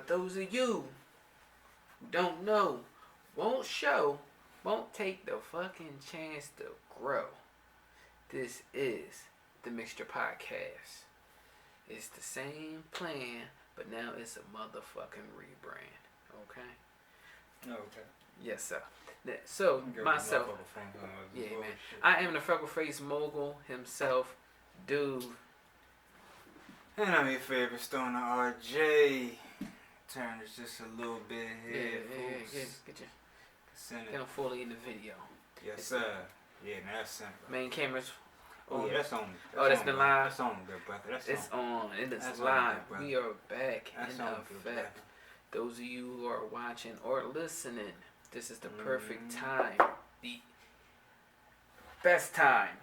But those of you who don't know, won't take the fucking chance to grow. This is the Mixture Podcast. It's the same plan, but now it's a motherfucking rebrand. Okay? Yes, sir. So, myself. Yeah, man. I am the freckle face mogul himself, dude. And I'm your favorite stoner, RJ. Turn this just a little bit here. Get them fully in the video. Yes, sir. Yeah, that's simple. Main cameras. Oh, yeah, that's on. That's been live. That's on, good brother. It's on. It is live. We are back in effect. Those of you who are watching or listening, this is the perfect time. The best time.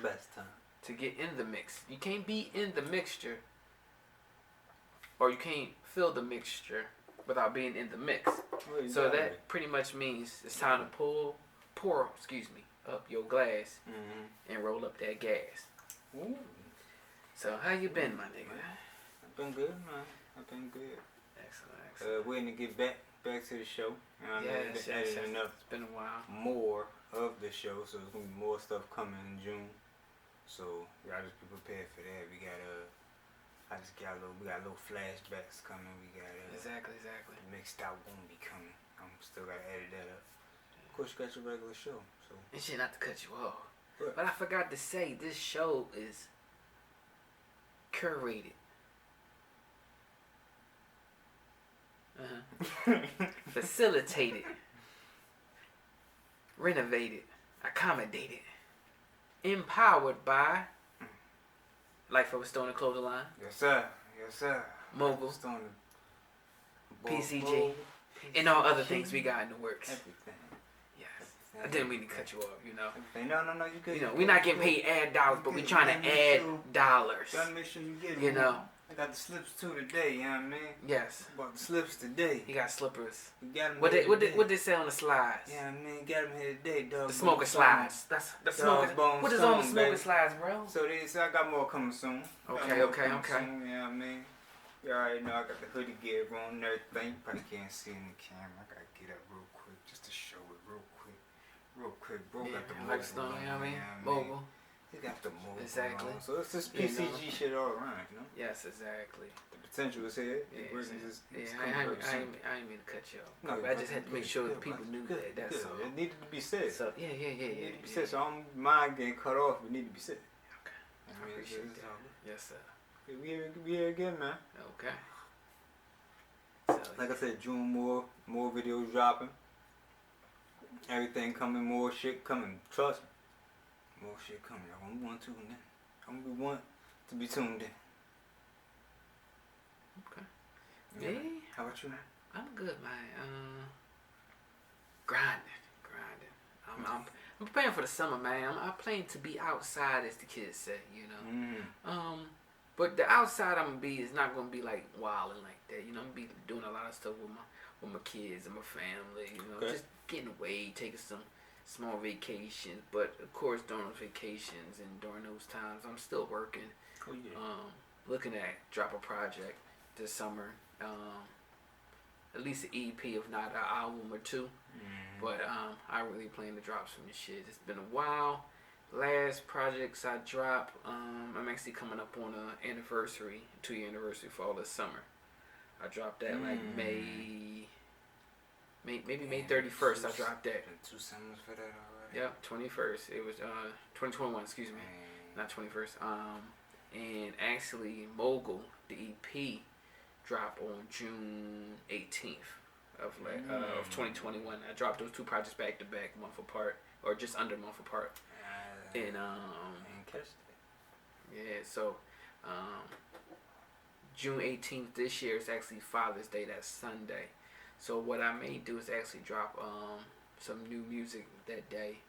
To get in the mix. You can't be in the mixture, or you can't feel the mixture without being in the mix. So that pretty much means it's time to pour up your glass and roll up that gas. Ooh. So how you been, my nigga? I've been good, man. I've been good. Excellent. Waiting to get back to the show. Yes. It's been a while. More of the show, so there's gonna be more stuff coming in June. So y'all just be prepared for that. We got little flashbacks coming. We got exactly. The mixed out won't be coming. I'm still gotta edit that up. Of course, you got your regular show. So and shit, not to cut you off, what? but I forgot to say this show is curated. Facilitated, renovated, accommodated, empowered by Life of a Stoner Clothing Line. Yes, sir. Mogul. Stoner. PCG. And all other things we got in the works. Everything. Yes. I didn't mean to cut you off, you know. Everything. No, you good. You know, we're not getting paid ad dollars, but we're trying to add dollars. Gotta make sure you get it. You know. I got the slips too today, you know what I mean? Yes. Bought the slips today. You got slippers. You got them What they say on the slides? Yeah, I mean, got them here today, dog. The smoker slides. That's the smoker. What is on the smoker slides, bro? So I got more coming soon. Okay. Soon, you know what I mean? You already know I got the hoodie gear on and everything. You probably can't see in the camera. I gotta get up real quick just to show it real quick. Bro got the like Stone, you know what I mean? Mogul. He got the mogul. Exactly. On. So it's just PCG shit all around, you know? Yes, exactly. The potential is here. I ain't mean to cut you off. No, I just had to make sure that people knew that. That's all. It needed to be said. So, yeah. It needed to be said. So I don't mind getting cut off. It needed to be said. Okay. I appreciate that. Yes, sir. We here again, man. Okay. So, like I said, June more videos dropping. Everything coming, more shit coming. Trust me. More shit coming. I'm gonna be one tuned in. I'm gonna be one to be tuned in. Okay. Yeah. How about you, man? I'm good, man. Grinding. I'm preparing for the summer, man. I'm planning to be outside, as the kids say, you know. But the outside I'm gonna be is not gonna be like wilding like that. You know, I'm gonna be doing a lot of stuff with my kids and my family. You know, just getting away, taking some small vacations. But of course, during those vacations and during those times, I'm still working. Oh yeah. Looking at drop a project this summer. At least an EP, if not an album or two. But I really plan to drop some shit. It's been a while. Last projects I dropped, I'm actually coming up on an anniversary, 2-year anniversary for all this summer. I dropped that like May 31st. I dropped that. 2 summers for that already. Yep, 21st. It was 2021. Excuse me, not 21st. And actually, Mogul, the EP, dropped on June 18th of 2021. I dropped those 2 projects back to back, month apart, or just under a month apart. And so June 18th this year is actually Father's Day. That's Sunday. So what I may do is actually drop some new music that day,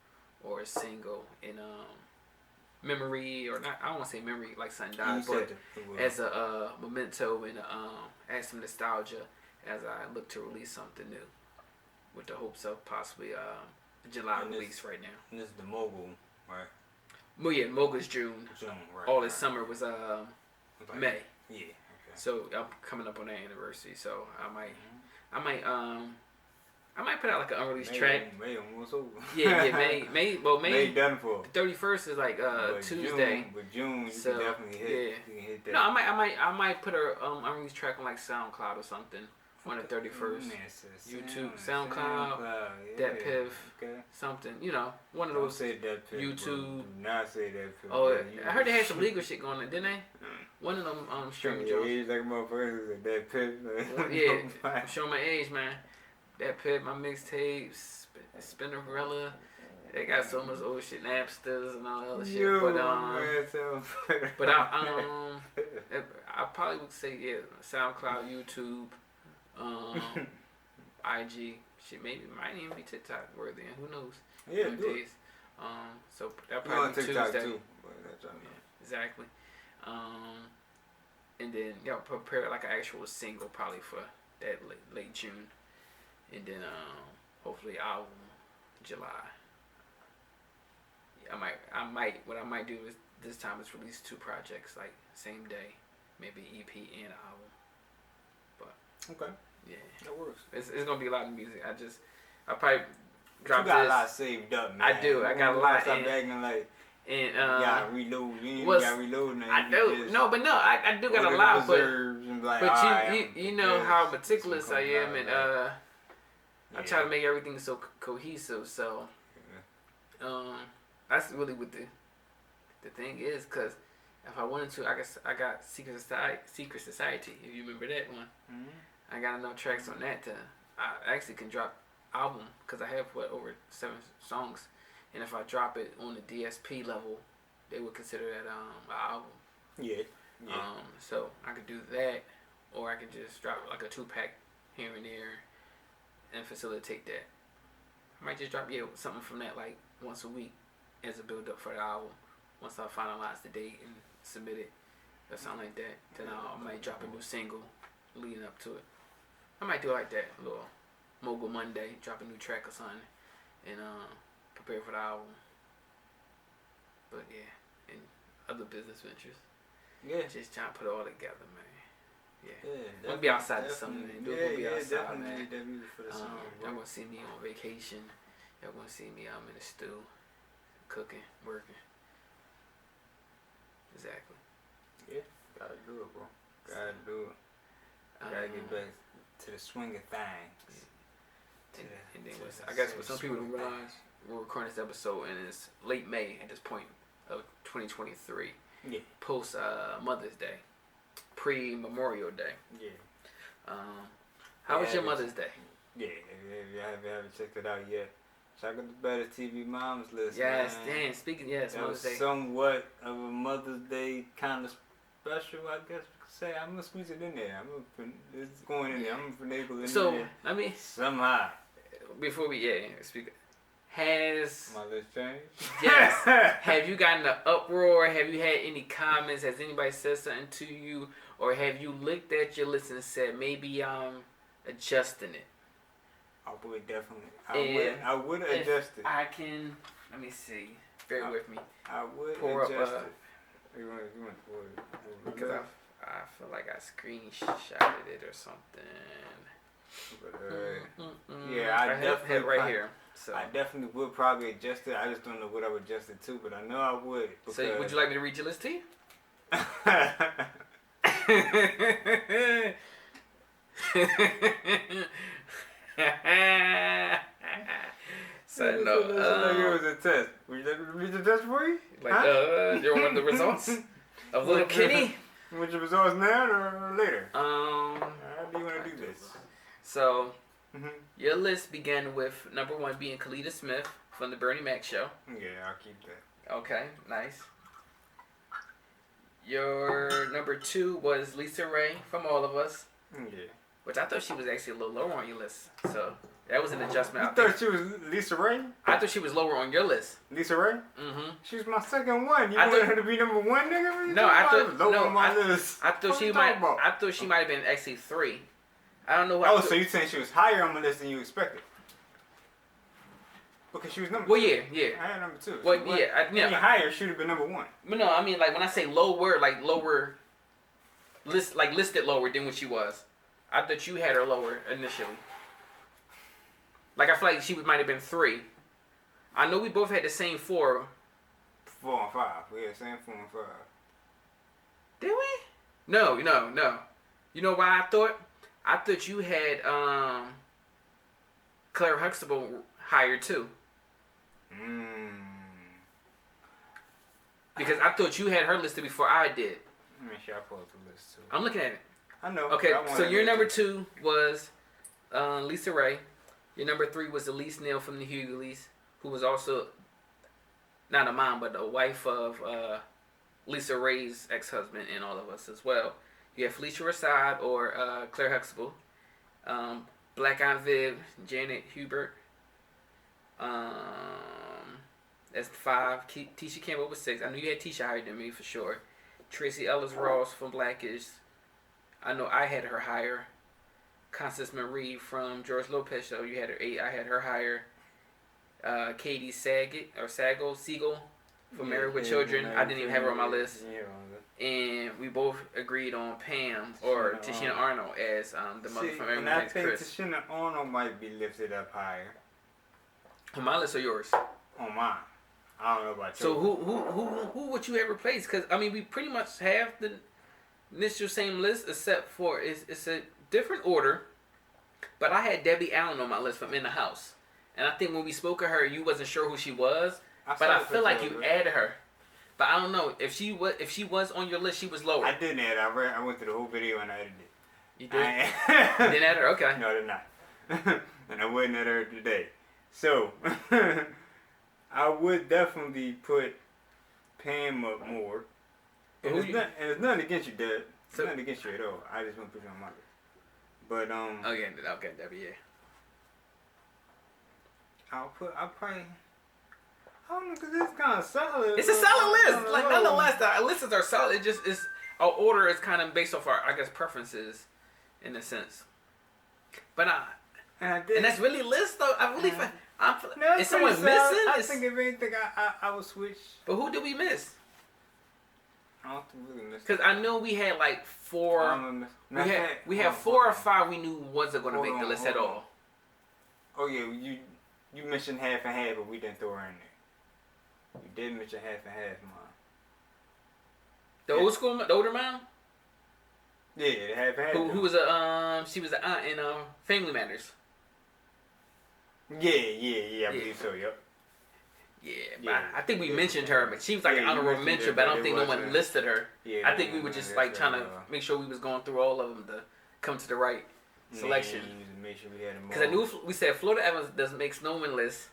or a single in memory, or not. I don't want to say memory like something died, but as a memento and add some nostalgia as I look to release something new, with the hopes of possibly July release right now. And this is the Mogul. Right. Well, yeah, Mogul's June. Right. All this summer was May. Yeah. Okay. So I'm coming up on that anniversary. So I might put out like an unreleased track. May almost over. Yeah, May done for. The 31st is like Tuesday. June, you so, can definitely hit. Yeah. You can hit that. No, I might put a unreleased track on like SoundCloud or something on the 31st. YouTube, SoundCloud, that Piff, something. You know, one of those. Don't say that Piff. YouTube. Do not say that Piff. Oh, I heard they had some legal shit going on, didn't they? One of them streaming jobs. Age like motherfuckers like that Piff. Yeah, I'm showing my age, man. That Piff, my mixtapes, Spinnerella. They got so much old shit, Napsters and all that other shit. But I probably would say SoundCloud, YouTube, IG, shit. Maybe it might even be TikTok worthy. Who knows? Yeah, do it. So that probably be TikTok Tuesday. too. Exactly. And then prepare like an actual single probably for that late June, and then hopefully album July. I might. What I might do is this time is release 2 projects like same day, maybe EP and album. But okay, yeah, that works. It's gonna be a lot of music. I probably drop you got this. a lot saved up, man. I do. I got a lot. Stop acting like. And you gotta reload. You gotta reload now. I do. No, I do got a lot, but you know how meticulous I am, and I try to make everything so cohesive. So that's really what the thing is. Cause if I wanted to, I got Secret Society. If you remember that one, I got enough tracks on that to I actually can drop album. Cause I have over 7 songs. And if I drop it on the DSP level, they would consider that an album. Yeah. So I could do that, or I could just drop like a 2-pack here and there, and facilitate that. I might just drop something from that like once a week as a build up for the album. Once I finalize the date and submit it or something like that, then I might drop a new single leading up to it. I might do it like that, a little Mogul Monday, drop a new track or something, and prepare for the album. But yeah, and other business ventures. Yeah. Just trying to put it all together, man. Yeah. We'll be outside this summer, man. We'll be outside, definitely. Man. For the summer, y'all gonna see me on vacation. Y'all gonna see me in the stew, cooking, working. Exactly. Yeah, gotta do it, bro. Gotta do it. Gotta get back to the swing of things. And then I guess what some people don't realize, we're recording this episode and it's late May at this point of 2023. Yeah. Post Mother's Day, pre Memorial Day. Yeah. How was your Mother's Day? Yeah, if you haven't checked it out yet, check out the Better TV Moms list. Yes, man. damn. Speaking, yes, that Mother's Day. Somewhat of a Mother's Day kind of special, I guess we could say. I'm gonna squeeze it in there. It's going in there. I'm gonna finagle it in there. So, I mean, somehow. Before we speak, has my list changed? Yes. Have you gotten an uproar? Have you had any comments? Has anybody said something to you, or have you looked at your list and said maybe I'm adjusting it? I would definitely. I would adjust it. I can. Let me see. Bear with me. I would pour adjust up. You want to pour it? Because I feel like I screenshotted it or something. But, yeah, I definitely have right here. So I definitely would probably adjust it. I just don't know what I would adjust it to, but I know I would. So would you like me to read your list to you? So no. It was a test. Would you like me to read the test for you? Like you want the results of little Kenny? Want your results now or later? How do you want to do this? So, your list began with number 1 being Kalita Smith from the Bernie Mac Show. Yeah, I'll keep that. Okay, nice. Your number 2 was Lisa Ray from All of Us. Yeah. Which I thought she was actually a little lower on your list. So, that was an adjustment. You thought she was Lisa Ray? I thought she was lower on your list. Lisa Ray? Mm-hmm. She was my second one. You wanted her to be number 1, nigga? No, I thought lower on my list. I thought she might have been actually 3. I don't know what. So you saying she was higher on the list than you expected? Because she was number 2. Well, yeah. I had number 2. Well, yeah. Any higher, she would have been number 1. But no, I mean, like, when I say lower, like, lower listed lower than what she was. I thought you had her lower initially. Like I feel like she might have been 3. I know we both had the same 4. 4 and 5. We had the same 4 and 5. Did we? No. You know why I thought? I thought you had Claire Huxtable higher too. Because I thought you had her listed before I did. Make sure I pull up the list too. I'm looking at it. I know. Okay, so your number 2 was Lisa Ray. Your number 3 was Elise Neal from the Hughleys, who was also not a mom, but a wife of Lisa Ray's ex-husband and all of us as well. You have Felicia Rashad or Claire Huxtable. Black Aunt Viv, Janet Hubert. That's 5. Tisha Campbell was 6. I knew you had Tisha higher than me for sure. Tracy Ellis Ross from Blackish. I know I had her higher. Constance Marie from George Lopez Show. You had her 8. I had her higher. Katie Siegel from Married with Children. I didn't even have her on my list. And we both agreed on Pam or Tashina Arnold as the mother from Married with Chris. I think Tashina Arnold might be lifted up higher. On my list or yours? On mine. I don't know about you. So who would you have replaced? Because I mean, we pretty much have the initial same list, except for it's a different order. But I had Debbie Allen on my list from In the House, and I think when we spoke of her, you wasn't sure who she was, but I feel like you added her. But I don't know if she was on your list, she was lower. I didn't add her. I went through the whole video and I edited it. You did? You didn't add her? Okay. No, I did not. And I wouldn't add her today. So, I would definitely put Pam up more. And it's nothing against you, Dad. It's nothing against you at all. I just want to put you on my list. But, Okay, Debbie, yeah. I'll probably... I don't know, because it's kind of solid. It's a solid list. Like, nonetheless, the lists are solid. It just is... Our order is kind of based off our, I guess, preferences, in a sense. But and that's really list, though. I really... is someone missing? I think if anything, I would switch. But who did we miss? I don't think we really missed. Because I know we had like 4... We had 4 or 5 we knew wasn't going to make the list at all. Oh, yeah. You mentioned half and half, but we didn't throw her in there. You did mention half and half, Mom. The old school, the older mom? Yeah, the half and half. Who was she was an aunt in Family Matters. Yeah, I believe so, yep. Yeah, I think we mentioned her, but she was like an honorable mention, but I don't think no one listed her. Yeah, I think we were just like trying to make sure we was going through all of them to come to the right selection. Make sure we had them all. Because I knew we said Florida Evans doesn't make snowman list.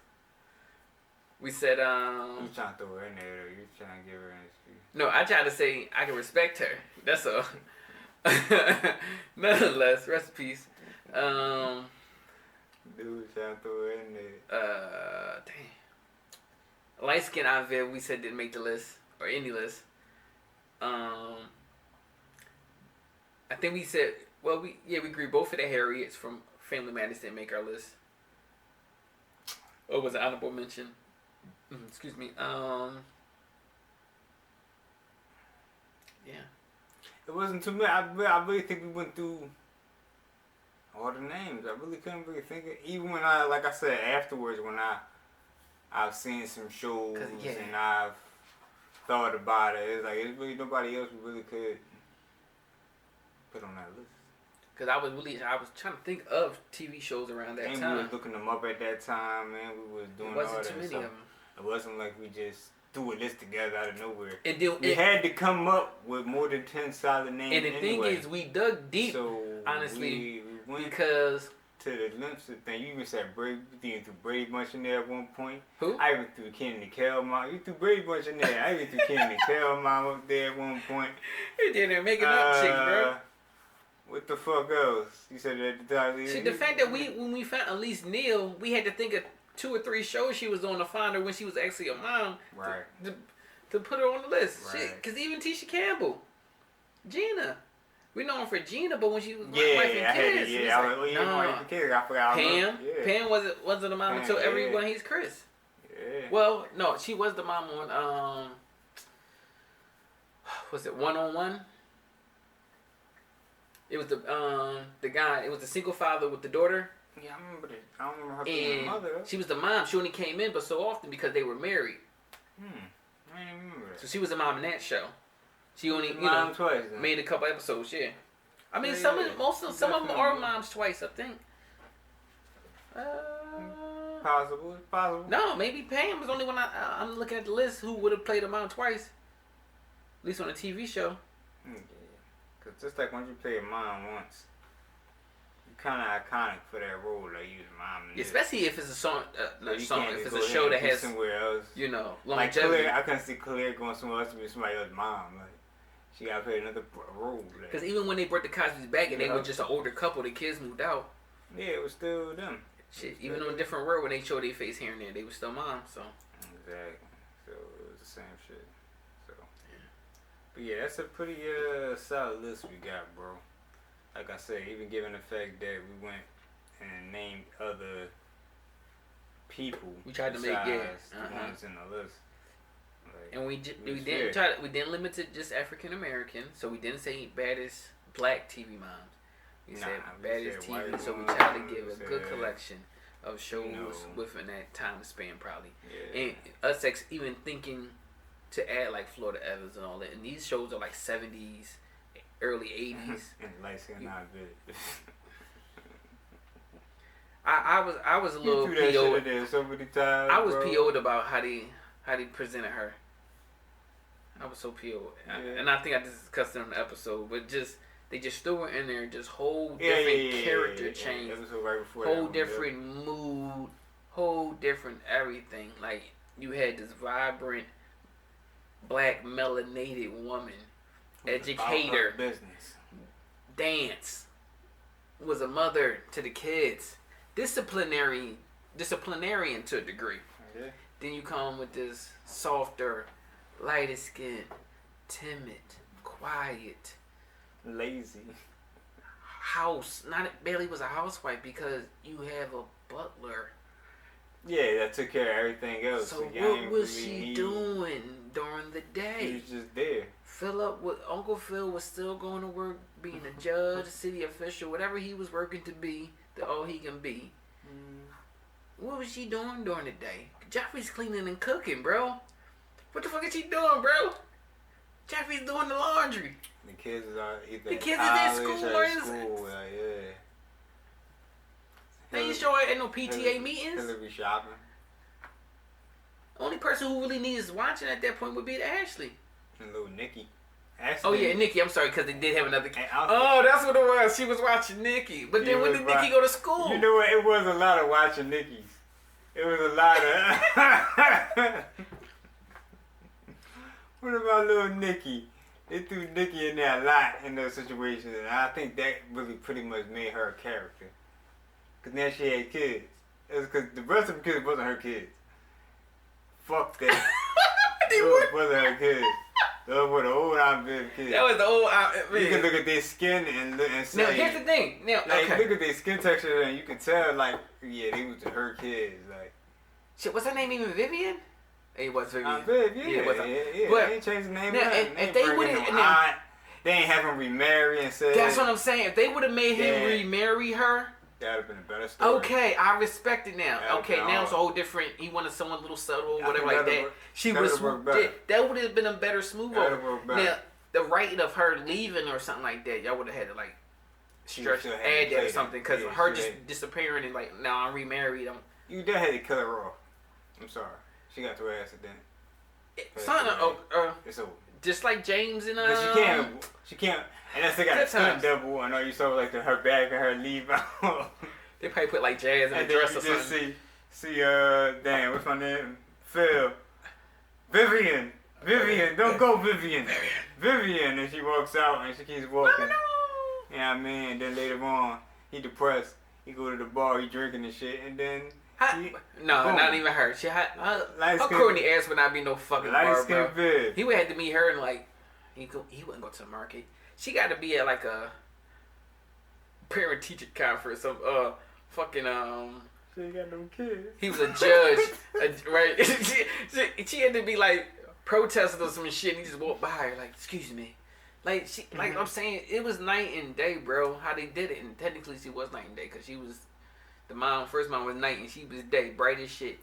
We said You trying to throw her in there though. You trying to give her an excuse. No, I tried to say I can respect her. That's all. Nonetheless, rest in peace. Dude trying to throw her in there. Dang. Light skin Aviv we said didn't make the list or any list. I think we said we agreed both of the Harriets from Family Matters didn't make our list. Or was it honorable mention? Excuse me. Yeah. It wasn't too many. I really think we went through all the names. I really couldn't really think of. Even when like I said, afterwards when I've seen some shows and I've thought about it, it's like it's really nobody else we really could put on that list. Cause I was trying to think of TV shows around that time. We was looking them up at that time, man. We was doing all that. It wasn't too many of them. It wasn't like we just threw a list together out of nowhere. We had to come up with more than 10 solid names. And the thing is, we dug deep. So honestly, we went because to the limits of thing. You even said Brady. You threw Brady Bunch in there at one point. Who? I even threw Kenny Nickel Mom. You threw Brady Bunch in there. I even threw Kenny Nickel Mom up there at one point. You didn't make it up, chick, bro. What the fuck else? You said that the time. See, the fact that when we found Elise Neal, we had to think of 2 or 3 shows she was on to find her when she was actually a mom. Right. To put her on the list. Right. Because even Tisha Campbell, Gina. We know her for Gina, but when she was wife and kids, I forgot. Pam wasn't the mom until Everyone Hates Chris. Yeah. Well, no, she was the mom on was it 1-on-1? It was the guy. It was the single father with the daughter. Yeah, I remember that. I don't remember her being the mother. She was the mom. She only came in, but so often because they were married. I didn't remember that. So she was the mom in that show. She only twice, made a couple episodes. Yeah. I mean, some of them are moms twice. I think. Possible. No, maybe Pam was the only one. I'm looking at the list who would have played a mom twice. At least on a TV show. Yeah. Cause just like once you play a mom once, you're kind of iconic for that role. Like you the mom. Especially if it's a song, if it's a show show that has somewhere else. Longevity. Like I couldn't see Claire going somewhere else to be somebody else's mom. Like she got to play another role. Because even when they brought the Cosby's back and they were just an older couple, the kids moved out. Yeah, it was still them. Shit, even on a different world when they showed their face here and there, they were still moms. So exactly. So it was the same shit. So yeah. But yeah, that's a pretty solid list we got, bro. Like I said, even given the fact that we went and named other people, we tried to make the ones in the list. Like, and we didn't limit it just African American, so we didn't say baddest black TV moms. We said baddest TV, so we tried to give a good collection of shows within that time span, probably. Yeah. And us even thinking to add like Florida Evans and all that, and these shows are like 70s, early 80s. And light skin not good. I was a little PO'd. So many times, I was PO'd about how they presented her. I was so PO'd, and I think I discussed it on the episode, but they just threw her in there, just whole different character change, right whole different mood, whole different everything. Like you had this vibrant, black melanated woman, educator, business, dance, was a mother to the kids, disciplinarian to a degree. Yeah. Then you come with this softer, lighter skin, timid, quiet, lazy house. Bailey was a housewife because you have a butler. Yeah, that took care of everything else. So what was she doing during the day? She was just there. Uncle Phil was still going to work, being a judge, city official, whatever he was working to be, all he can be. What was she doing during the day? Jeffrey's cleaning and cooking, bro. What the fuck is she doing, bro? Jeffrey's doing the laundry. The kids are either in school or in school. Yeah. They ain't showing at no PTA meetings. Hillary shopping. Only person who really needs watching at that point would be Ashley. And little Nikki. Nikki. I'm sorry, because they did have another kid. Oh, that's what it was. She was watching Nikki. But then when did Nikki go to school? You know what? It was a lot of watching Nikki's. It was a lot of... What about little Nikki? They threw Nikki in there a lot in those situations, and I think that really pretty much made her a character. Because now she had kids. It was because the rest of the kids wasn't her kids. Fuck that. Those wasn't her kids. Those were the old outfit kids. That was the old man. You can look at their skin and say... Now, here's the thing. Now, look at their skin texture and you can tell, like, yeah, they was her kids. Like, shit, what's her name even? Vivian? It was Vivian. Yeah. They ain't changed the name. Now, if they would have... They ain't have him remarry and say... That's what I'm saying. If they would have made him remarry her... That would have been a better story. Okay, I respect it now. Now it's a whole different... He wanted someone a little subtle or whatever like that. That would have been a better smooth over. Now, the writing of her leaving or something like that, y'all would have had to like add that or something. Because her just disappearing and like, now I'm remarried. You done had to kill her off. I'm sorry. She got to her accident. It's over. Just like James and she can't. And that's they got a stunt double. I know you saw like her back and her leave out. They probably put like jazz in a dress or something. Just see, damn, what's my name? Phil. Vivian, don't go Vivian. Vivian, and she walks out and she keeps walking. Yeah, I mean, then later on, he depressed. He go to the bar, he drinking and shit, and then. Not even her. She had her corny ass would not be no fucking bar, bro. He would have to meet her and like he wouldn't go to the market. She got to be at like a parent teacher conference. Some fucking She ain't got no kids. He was a judge, right? she had to be like protesting or some shit. And he just walked by her like, "Excuse me, Like I'm saying, it was night and day, bro. How they did it, and technically she was night and day because she was the first mom was night and she was day, bright as shit.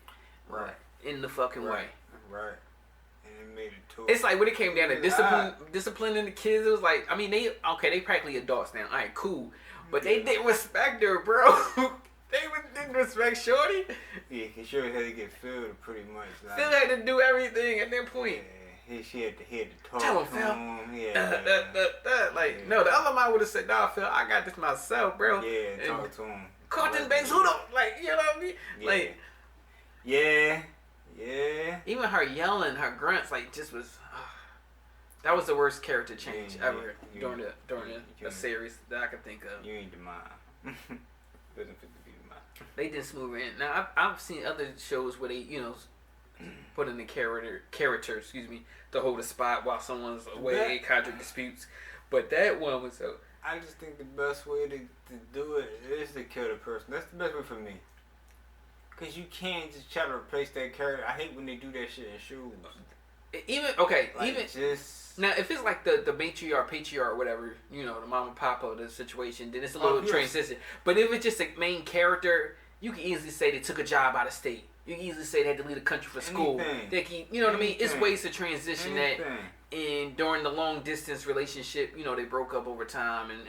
Right. In the fucking way. Right. And it made it too. It's like when it came down to disciplining the kids. It was like, I mean, they practically adults now. All right, cool, but they didn't respect her, bro. Didn't respect Shorty. Yeah, cause Shorty had to get filled pretty much. Like, Phil had to do everything at that point. Yeah, she had to talk Tell him, to Phil. him. Yeah. Like, no, the other mom would have said, nah, Phil, I got this myself, bro. Yeah, and talk to him. Carlton Banks, who don't, like, you know what I mean? Yeah. Like, yeah. Even her yelling, her grunts, like, just was, that was the worst character change ever during the series that I could think of. You ain't the mom. Doesn't fit to be the mom. They did smooth in. Now, I've seen other shows where they, you know, put in the character, to hold a spot while someone's away, contract disputes. But that one was so. I just think the best way to do it is to kill the person. That's the best way for me. Cause you can't just try to replace that character. I hate when they do that shit in shows. Just now if it's like the matriarch, patriarch, whatever, you know, the mama, papa, the situation, then it's a little transition. But if it's just a main character, you can easily say they took a job out of state. You can easily say they had to leave the country for school. You know what I mean? It's ways to transition that. And during the long distance relationship, you know, they broke up over time, and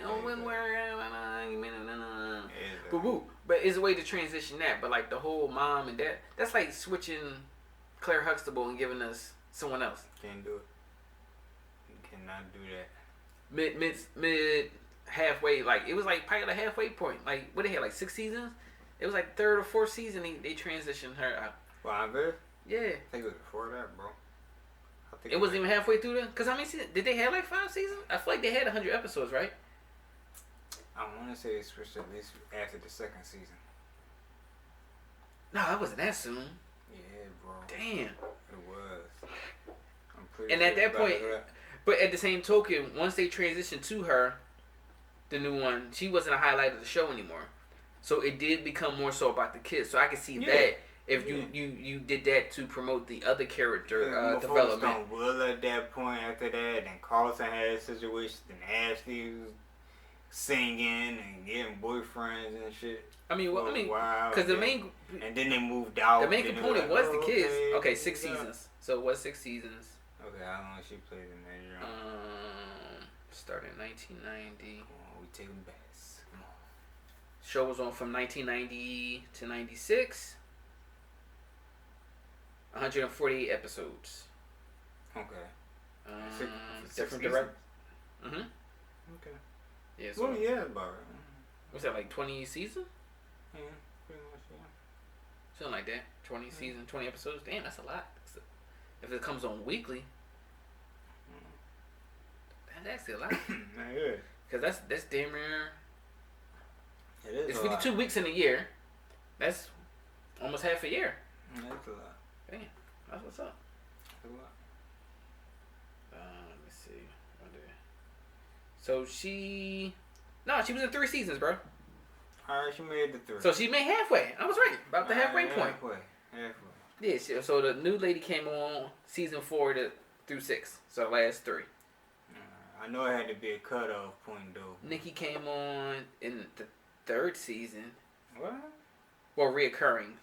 but it's a way to transition that. But like the whole mom and dad, that's like switching Claire Huxtable and giving us someone else. Can't do it. You cannot do that. Mid halfway, like it was like probably the halfway point. Like what they had, like 6 seasons. It was like third or fourth season they transitioned her out. Well, I'm good. Yeah. I think it was before that, bro. It wasn't even halfway through then? Because how many seasons? Did they have like 5 seasons? I feel like they had 100 episodes, right? I want to say it switched at least after the second season. No, that wasn't that soon. Yeah, bro. Damn. It was. I'm pretty and at that point, but at the same token, once they transitioned to her, the new one, she wasn't a highlight of the show anymore. So it did become more so about the kids. So I can see that. If you did that to promote the other character development. Will at that point after that, then Carlton had a situation, then Ashley was singing and getting boyfriends and shit. I mean, because the main and then they moved out. The main component was the kids. Okay, 6 seasons. So it was 6 seasons. Okay, how long she played in that genre? Started in 1990. Come on, we taking bets. Come on. Show was on from 1990 to 96. 148 episodes. Okay. Different director. Okay. Yeah. So well, yeah, about right. What's that, like 20 seasons? Yeah, pretty much, yeah. Something like that. 20 seasons, 20 episodes. Damn, that's a lot. If it comes on weekly, that's actually a lot. Yeah. Because that's damn near. It is. It's 52 weeks in a year. That's almost half a year. That's a lot. Damn, that's what's up. That's a lot. Let me see. So she was in 3 seasons, bro. Alright, she made the 3. So she made halfway. I was right about the halfway point. Halfway. Yeah. So the new lady came on season 4 through 6. So the last 3. I know it had to be a cutoff point though. Nikki came on in the 3rd season. What? Well, reoccurring.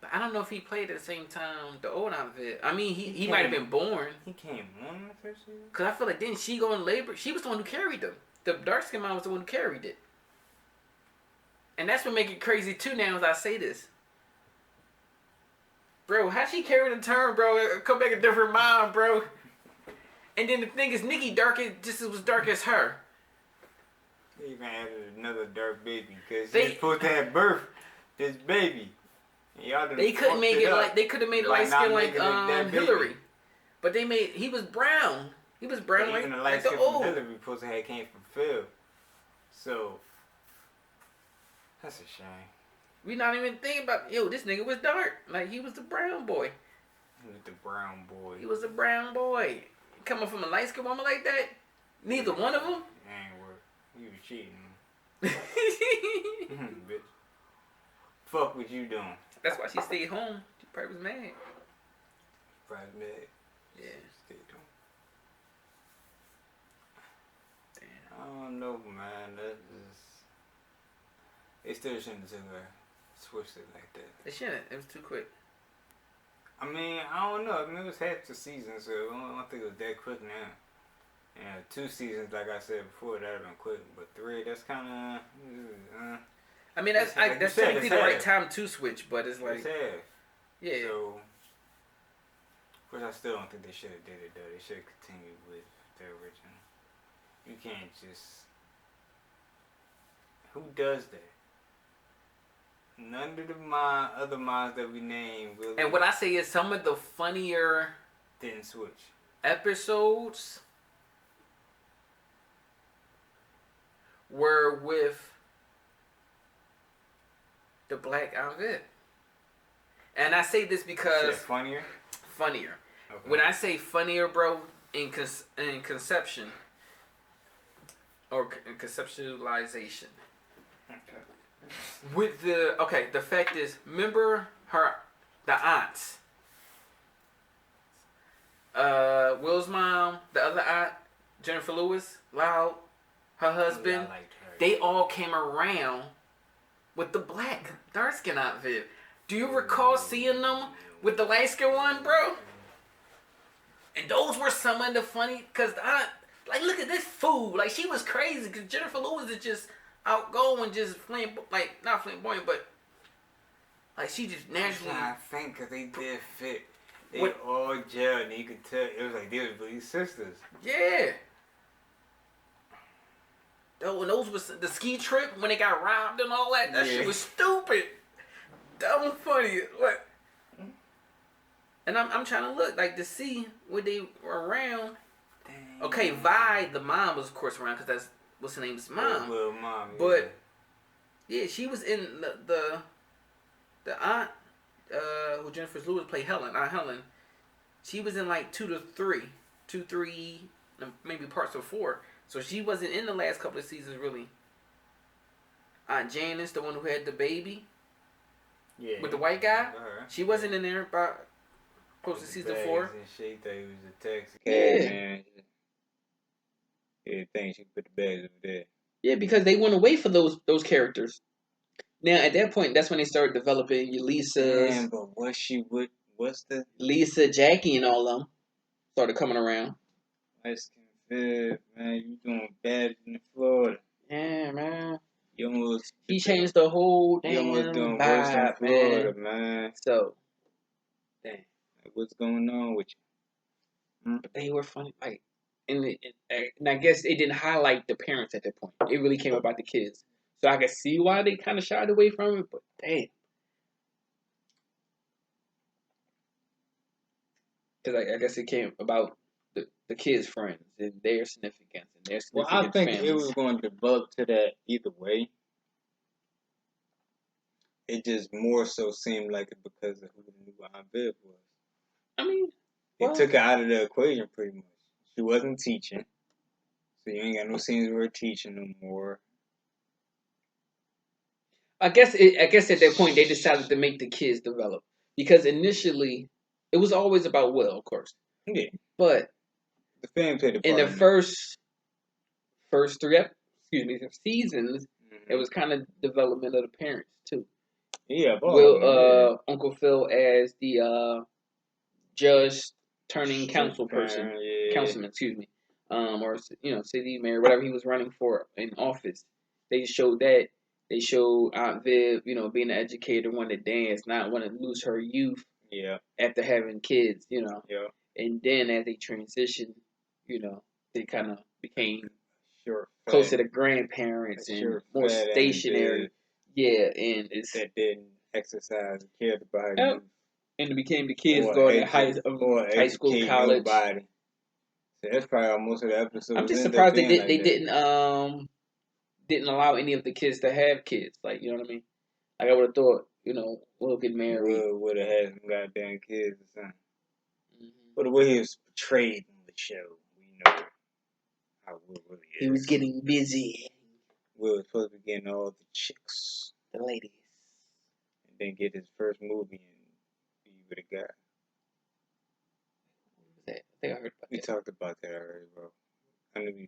But I don't know if he played at the same time the old outfit. I mean, he might have been born. He came on in the 1st season? Because I feel like didn't she go in labor? She was the one who carried them. The dark skin mom was the one who carried it. And that's what make it crazy too now as I say this. Bro, how she carried the turn, bro? Come back a different mom, bro. And then the thing is, Nikki just as dark as her. They even added another dark baby because they're supposed to have birth this baby. They couldn't make it like they could have made it light skin like Hillary, but he was brown. He was brown like even the light skin from Hillary supposed to have came from Phil. So that's a shame. We not even thinking about this nigga was dark. Like he was the brown boy. He was the brown boy. He was the brown boy. Coming from a light skinned woman like that, neither one of them. Ain't work. You was cheating. Bitch. Fuck what you doing. That's why she stayed home. She probably was mad. Probably mad. Yeah. Stayed home. don't know, man. They still shouldn't have switched it like that. They shouldn't. It was too quick. I mean, I don't know. I mean, it was half the season, so I don't think it was that quick now. And 2 seasons, like I said before, that would have been quick. But 3, that's kind of. I mean, that's technically the right time to switch, but it's like. It's half. Yeah. So, of course, I still don't think they should have did it, though. They should have continued with the original. You can't just. Who does that? None of the other minds that we named really. And what I say is some of the funnier didn't switch episodes were with the black outfit. And I say this because funnier. Okay. When I say funnier, bro, in conception or conceptualization. Okay. With the fact is, remember the aunts. Will's mom, the other aunt, Jennifer Lewis, Loud, her husband. I liked her. They all came around with the black dark skin outfit. Do you recall seeing them with the light skin one, bro? And those were some of the funny, cause the aunt, like, look at this fool, like she was crazy, cause Jennifer Lewis is just outgoing, just not flamboyant, but like she just naturally. I think because they did fit. They all gelled, and you could tell it was like they were really sisters. Yeah. Oh, and those was the ski trip when they got robbed and all that. That shit was stupid. That was funny. What? And I'm trying to look like to see what they were around. Dang. Okay, Vi, the mom was of course around because that's what's her name's mom. Well, mom. But yeah, she was in the aunt who Jennifer Lewis played Helen. Aunt Helen. She was in like 2 to 3, maybe parts of 4. So she wasn't in the last couple of seasons really. Aunt Janice, the one who had the baby. Yeah. With the white guy. She wasn't in there about close to season 4. And she thought he was a taxi cab man. Yeah, think she put the bags over there. Yeah, because they went away for those characters. Now at that point, that's when they started developing your Lisas. Damn, but what's the Lisa, Jackie, and all of them started coming around. Ice Cream Fib, man, you doing bad in Florida. Yeah, man. He changed the whole damn almost doing vibe, worse than Florida, man. So, damn. What's going on with you? But they were funny, like, and I guess it didn't highlight the parents at that point. It really came about the kids. So I can see why they kind of shied away from it, but damn. Because I guess it came about the kids' friends and their significance and their significant Well, I think families. it was going to develop to that either way. It just more so seemed like it because of who the new Aunt Viv was. I mean, they took her out of the equation pretty much. She wasn't teaching, so you ain't got no scenes where teaching no more. I guess at that point they decided to make the kids develop because initially it was always about Will, of course. Yeah. But the fan played a part in the first 3 seasons, it was kind of development of the parents too. Yeah, Will Uncle Phil as the judge turning councilman, or city mayor, whatever he was running for in office. They showed that. They showed Aunt Viv, being an educator, wanted to dance, not want to lose her youth. Yeah. After having kids, Yeah. And then as they transitioned, they kind of became closer to grandparents and more stationary. Yeah, and it's that didn't exercise and cared about you. And it became the kids going to high school, college. Nobody. So that's probably how most of the episodes. I'm just surprised they didn't allow any of the kids to have kids. Like, you know what I mean? Like I would have thought, Will get married. Will would have had some goddamn kids or something. Mm-hmm. But the way he was portrayed on the show, we know how Will really is. He was getting busy. Will was supposed to be getting all the chicks, the ladies, and then get his first movie and be with a guy. What was that? I think I heard about that. We talked about that already, bro. I knew you.